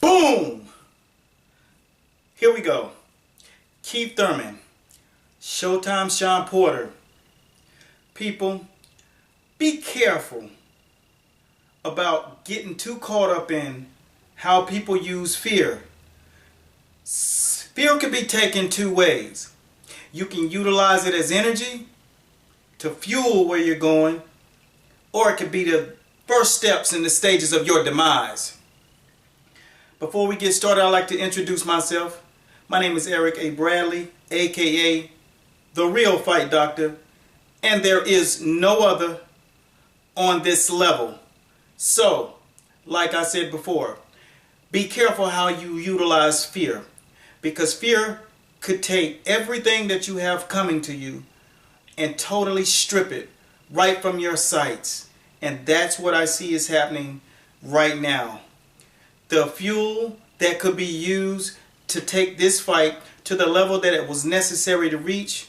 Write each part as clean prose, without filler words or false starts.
Boom! Here we go. Keith Thurman, Showtime Sean Porter. People, be careful about getting too caught up in how people use fear. Fear can be taken two ways. You can utilize it as energy to fuel where you're going, or it could be the first steps in the stages of your demise. Before we get started, I'd like to introduce myself. My name is Eric A. Bradley, aka The Real Fight Doctor, and there is no other on this level. So, like I said before, be careful how you utilize fear, because fear could take everything that you have coming to you and totally strip it right from your sights. And that's what I see is happening right now. The fuel that could be used to take this fight to the level that it was necessary to reach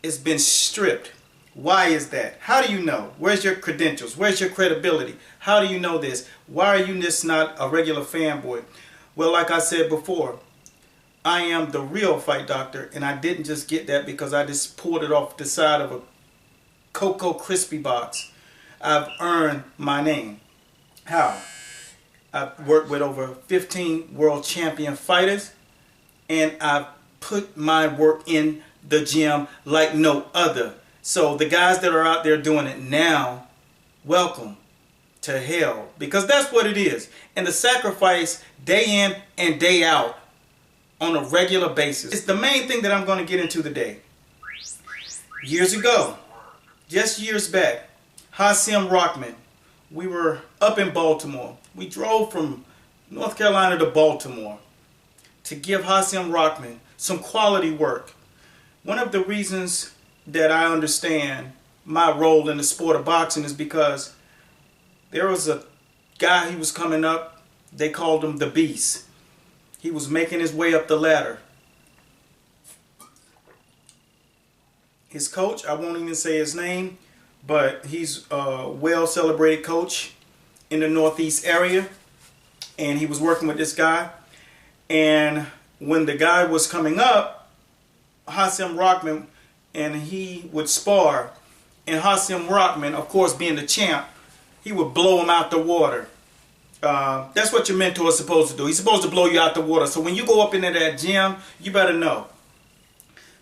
has been stripped. Why is that? How do you know? Where's your credentials? Where's your credibility? How do you know this? Why are you just not a regular fanboy? Well, like I said before, I am the real fight doctor, and I didn't just get that because I just pulled it off the side of a Cocoa Crispy box. I've earned my name. How? I've worked with over 15 world champion fighters, and I've put my work in the gym like no other. So the guys that are out there doing it now, welcome to hell, because that's what it is. And the sacrifice day in and day out on a regular basis. It's the main thing that I'm going to get into today. Years ago, just years back, Hasim Rahman, we were up in Baltimore. We drove from North Carolina to Baltimore to give Hasim Rahman some quality work. One of the reasons that I understand my role in the sport of boxing is because there was a guy, he was coming up, they called him the Beast. He was making his way up the ladder. His coach, I won't even say his name, but he's a well-celebrated coach in the Northeast area, and he was working with this guy. And when the guy was coming up, Hasim Rahman, and he would spar, and Hasim Rahman, of course being the champ, he would blow him out the water. That's what your mentor is supposed to do. He's supposed to blow you out the water. So when you go up into that gym, you better know.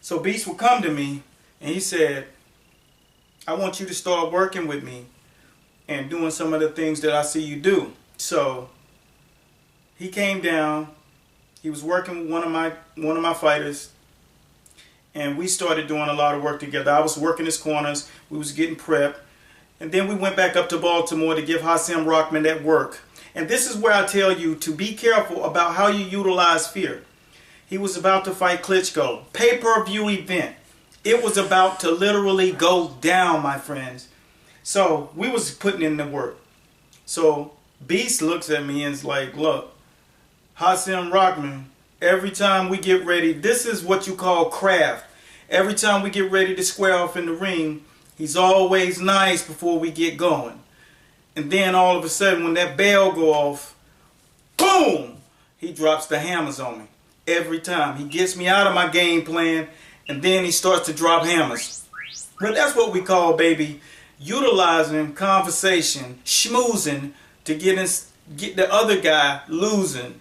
So Beast would come to me and he said, I want you to start working with me and doing some of the things that I see you do. So he came down. He was working with one of my fighters, and we started doing a lot of work together. I was working his corners. We was getting prepped. And then we went back up to Baltimore to give Hasim Rahman that work. And this is where I tell you to be careful about how you utilize fear. He was about to fight Klitschko. Pay-per-view event. It was about to literally go down, my friends. So we was putting in the work. So Beast looks at me and is like, look, Hasim Rahman, every time we get ready, this is what you call craft. Every time we get ready to square off in the ring, he's always nice before we get going. And then all of a sudden, when that bell go off, boom, he drops the hammers on me. Every time. He gets me out of my game plan, and then he starts to drop hammers. But that's what we call, baby, utilizing conversation, schmoozing, to get the other guy losing.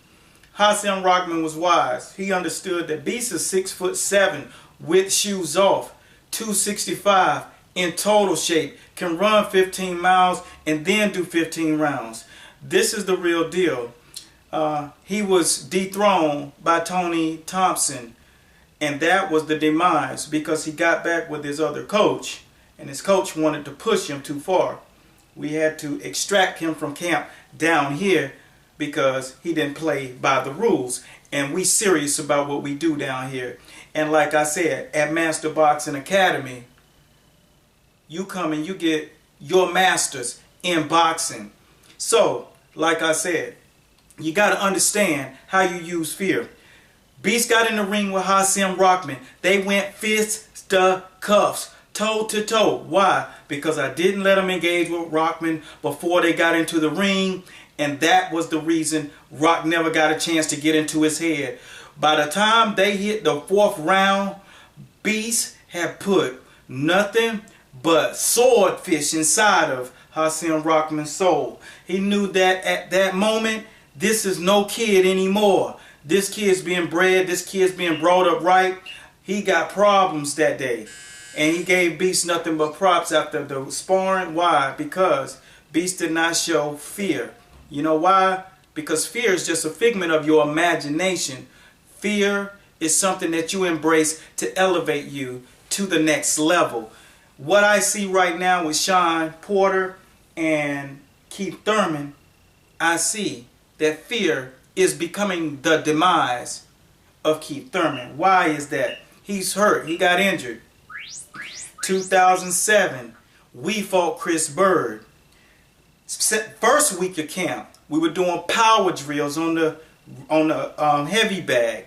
Hasim Rahman was wise. He understood that Beast is 6'7" with shoes off, 265 in total shape, can run 15 miles and then do 15 rounds. This is the real deal. He was dethroned by Tony Thompson, and that was the demise because he got back with his other coach, and his coach wanted to push him too far. We had to extract him from camp down here because he didn't play by the rules, and we serious about what we do down here. And like I said, at Master Boxing Academy, you come and you get your masters in boxing. So, like I said, you got to understand how you use fear. Beast got in the ring with Hasim Rahman. They went fisticuffs, toe to toe. Why? Because I didn't let them engage with Rahman before they got into the ring, And that was the reason Rock never got a chance to get into his head. By the time they hit the 4th round, Beast had put nothing but swordfish inside of Hassan Rockman's soul. He knew that at that moment, this is no kid anymore. This kid's being bred, this kid's being brought up right. He got problems that day. And he gave Beast nothing but props after the sparring. Why? Because Beast did not show fear. You know why? Because fear is just a figment of your imagination. Fear is something that you embrace to elevate you to the next level. What I see right now with Sean Porter and Keith Thurman, I see that fear is becoming the demise of Keith Thurman. Why is that? He's hurt. He got injured. 2007, we fought Chris Bird. First week of camp, we were doing power drills on the heavy bag.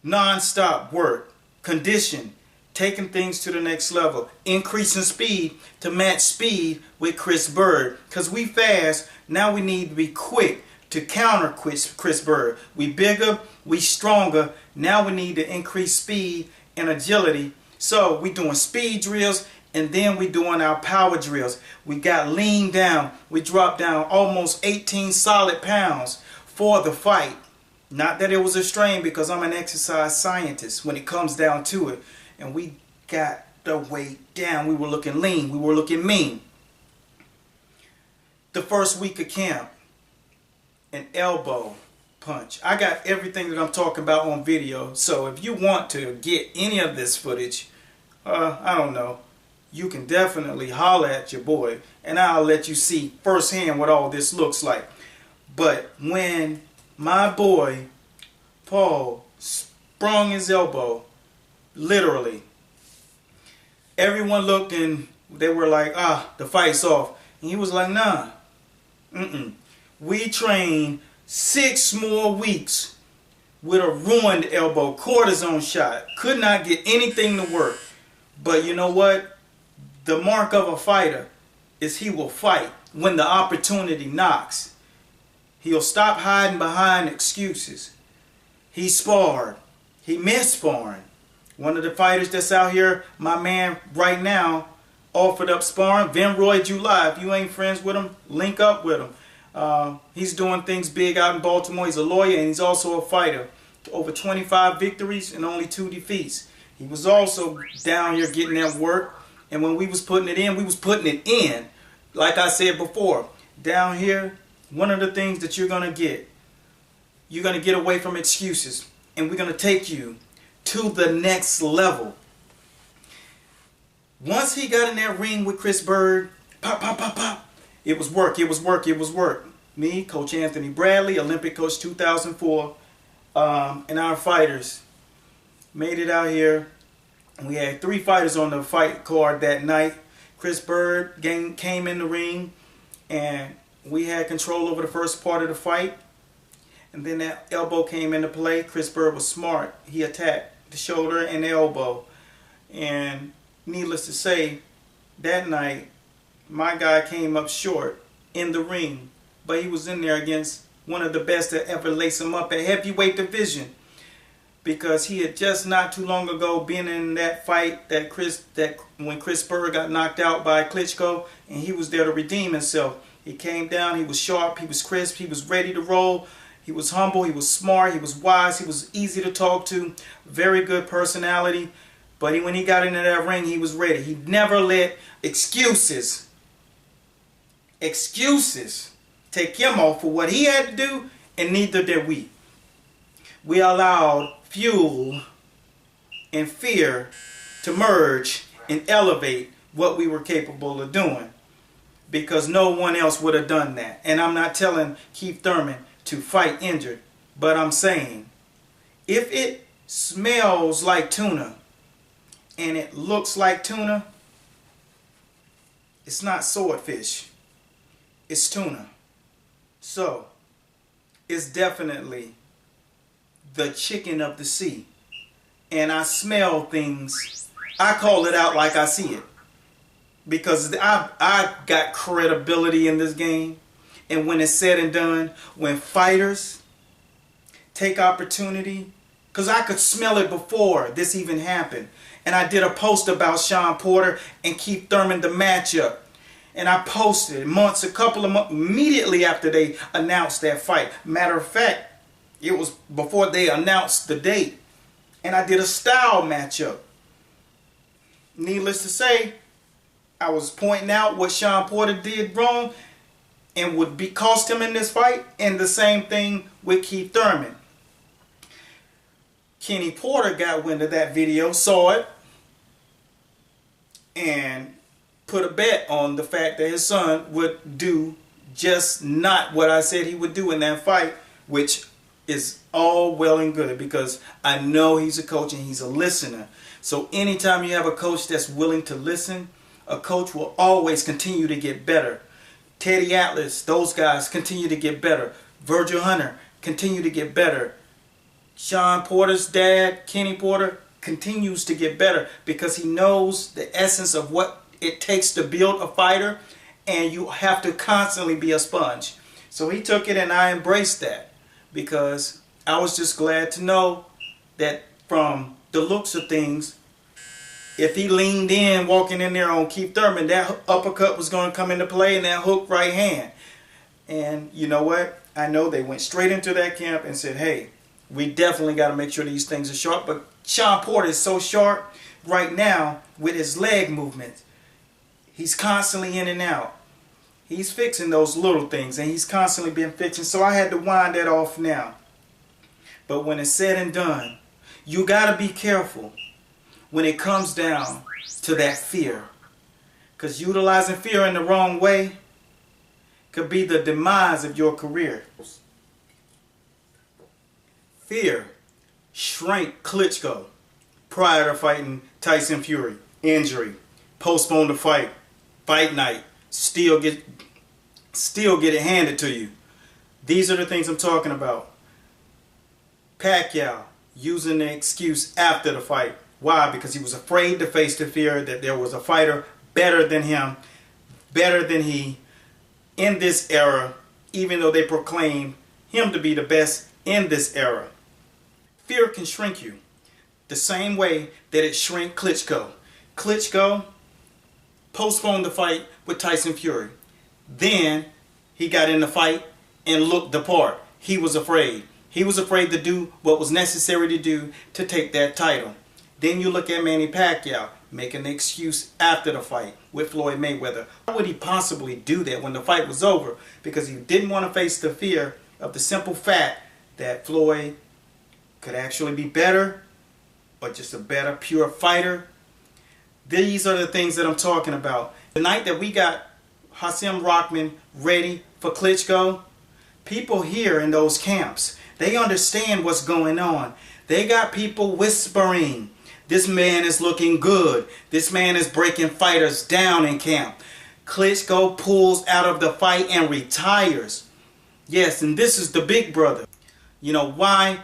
Non-stop work, condition, taking things to the next level, increasing speed to match speed with Chris Bird. Because we fast, now we need to be quick to counter Chris Bird. We bigger, we stronger, now we need to increase speed and agility. So we doing speed drills, and then we doing our power drills. We got lean down, we dropped down almost 18 solid pounds for the fight. Not that it was a strain, because I'm an exercise scientist when it comes down to it. And we got the weight down. We were looking lean. We were looking mean. The first week of camp, an elbow punch. I got everything that I'm talking about on video. So if you want to get any of this footage, I don't know, you can definitely holler at your boy, and I'll let you see firsthand what all this looks like. But when my boy Paul sprung his elbow, literally, everyone looked and they were like, the fight's off. And he was like, nah, we trained 6 more weeks with a ruined elbow, cortisone shot, could not get anything to work. But you know what? The mark of a fighter is he will fight when the opportunity knocks. He'll stop hiding behind excuses. He sparred. He missed sparring. One of the fighters that's out here, my man right now, offered up sparring. Venroy July. If you ain't friends with him, link up with him. He's doing things big out in Baltimore. He's a lawyer and he's also a fighter. Over 25 victories and only 2 defeats. He was also down here getting that work. And when we was putting it in, we was putting it in. Like I said before, down here, one of the things that you're going to get away from excuses. And we're going to take you to the next level. Once he got in that ring with Chris Bird, pop, pop, pop, pop, it was work, it was work, it was work. Me, Coach Anthony Bradley, Olympic coach 2004, and our fighters made it out here. We had 3 fighters on the fight card that night. Chris Bird came in the ring, and we had control over the first part of the fight. And then that elbow came into play. Chris Bird was smart. He attacked the shoulder and the elbow. And needless to say, that night, my guy came up short in the ring. But he was in there against one of the best that ever laced him up at heavyweight division. Because he had just not too long ago been in that fight when Chris Bird got knocked out by Klitschko, and he was there to redeem himself. He came down, he was sharp, he was crisp, he was ready to roll. He was humble, he was smart, he was wise, he was easy to talk to, very good personality. But when he got into that ring, he was ready. He never let excuses take him off for what he had to do, and neither did we. We allowed fuel and fear to merge and elevate what we were capable of doing, because no one else would have done that. And I'm not telling Keith Thurman to fight injured, but I'm saying, if it smells like tuna and it looks like tuna, it's not swordfish, it's tuna. So it's definitely the chicken of the sea. And I smell things, I call it out like I see it, because I got credibility in this game. And when it's said and done, when fighters take opportunity, because I could smell it before this even happened. And I did a post about Shawn Porter and Keith Thurman, the matchup. And I posted a couple of months, immediately after they announced that fight. Matter of fact, it was before they announced the date. And I did a style matchup. Needless to say, I was pointing out what Shawn Porter did wrong and would be cost him in this fight. And the same thing with Keith Thurman. Kenny Porter got wind of that video, saw it, and put a bet on the fact that his son would do just not what I said he would do in that fight, which is all well and good because I know he's a coach and he's a listener. So anytime you have a coach that's willing to listen, a coach will always continue to get better. Teddy Atlas, those guys continue to get better. Virgil Hunter continue to get better. Shawn Porter's dad, Kenny Porter, continues to get better because he knows the essence of what it takes to build a fighter, and you have to constantly be a sponge. So he took it and I embraced that because I was just glad to know that from the looks of things, if he leaned in walking in there on Keith Thurman, that uppercut was going to come into play and that hook right hand. And you know what? I know they went straight into that camp and said, hey, we definitely got to make sure these things are sharp. But Shawn Porter is so sharp right now with his leg movements. He's constantly in and out. He's fixing those little things and he's constantly been fixing. So I had to wind that off now. But when it's said and done, you got to be careful when it comes down to that fear. Because utilizing fear in the wrong way could be the demise of your career. Fear shrank Klitschko prior to fighting Tyson Fury. Injury. Postponed the fight. Fight night. Still get it handed to you. These are the things I'm talking about. Pacquiao using the excuse after the fight. Why? Because he was afraid to face the fear that there was a fighter better than him, better than he in this era, even though they proclaim him to be the best in this era. Fear can shrink you the same way that it shrank Klitschko. Klitschko postponed the fight with Tyson Fury. Then he got in the fight and looked the part. He was afraid. He was afraid to do what was necessary to do to take that title. Then you look at Manny Pacquiao making an excuse after the fight with Floyd Mayweather. How would he possibly do that when the fight was over? Because he didn't want to face the fear of the simple fact that Floyd could actually be better or just a better pure fighter. These are the things that I'm talking about. The night that we got Hasim Rahman ready for Klitschko, people here in those camps, they understand what's going on. They got people whispering, this man is looking good. This man is breaking fighters down in camp. Klitschko pulls out of the fight and retires. Yes, and this is the big brother. You know why?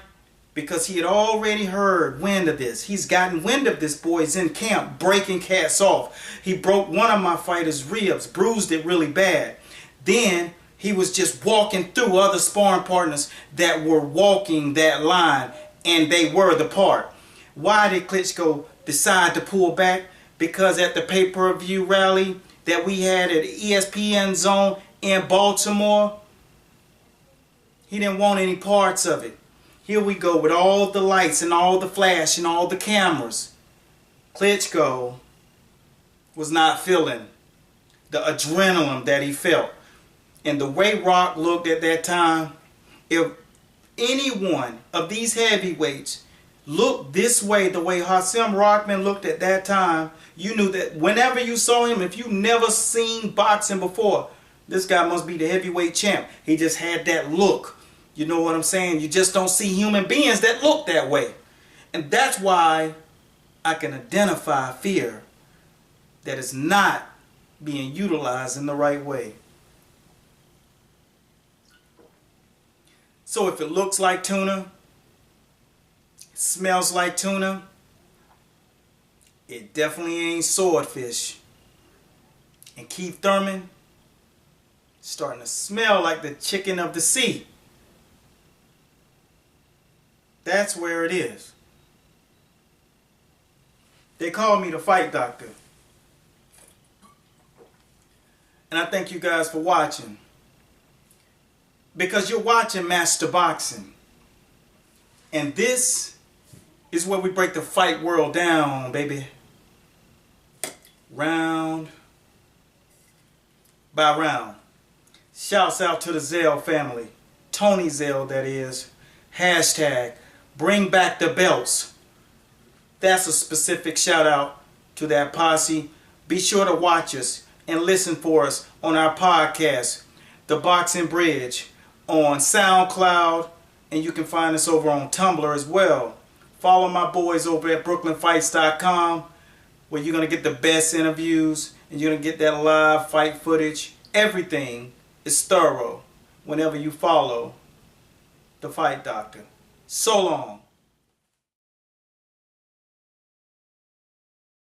Because he had already heard wind of this. He's gotten wind of this boy's in camp, breaking cats off. He broke one of my fighters' ribs, bruised it really bad. Then he was just walking through other sparring partners that were walking that line, and they were the part. Why did Klitschko decide to pull back? Because at the pay-per-view rally that we had at ESPN Zone in Baltimore, he didn't want any parts of it. Here we go with all the lights and all the flash and all the cameras. Klitschko was not feeling the adrenaline that he felt. And the way Rock looked at that time, if any one of these heavyweights looked this way, the way Hasim Rahman looked at that time, you knew that whenever you saw him, if you've never seen boxing before, this guy must be the heavyweight champ. He just had that look. You know what I'm saying? You just don't see human beings that look that way. And that's why I can identify fear that is not being utilized in the right way. So if it looks like tuna, it smells like tuna, it definitely ain't swordfish. And Keith Thurman, Starting to smell like the chicken of the sea. That's where it is. They call me the fight doctor. And I thank you guys for watching. Because you're watching Master Boxing. And this is where we break the fight world down, baby. Round by round. Shouts out to the Zell family. Tony Zell, that is. Hashtag bring back the belts. That's a specific shout out to that posse. Be sure to watch us and listen for us on our podcast, The Boxing Bridge, on SoundCloud, and you can find us over on Tumblr as well. Follow my boys over at BrooklynFights.com, where you're going to get the best interviews and you're going to get that live fight footage. Everything is thorough whenever you follow the Fight Doctor. So long.